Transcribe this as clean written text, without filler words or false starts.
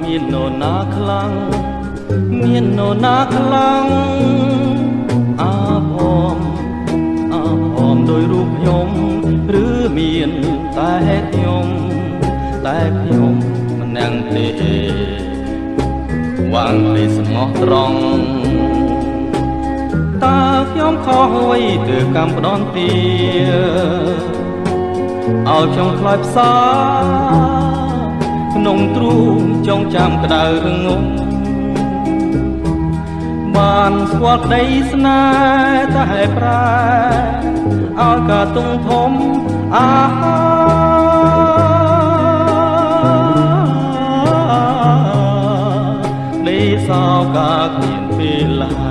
មាននរណាខ្លាំងមាននរណាខ្លាំងអាភ័មដោយរូបខ្ញុំឬមានតែខ្ញុំមិននឹងទេវាងពីស្មោះត្រង់តើខ្ញុំខុសអ្វីទើបកម្មផ្ដន់ទាឲ្យខ្ញុំខ្លាចផ្សាក្នុងទ្រូងចងចាំក្តៅងងបានស្គាល់ក្តីស្នេហ៍តែប្រែឲ្យកាទុងធំដីសោកាគ្មានពេលឡា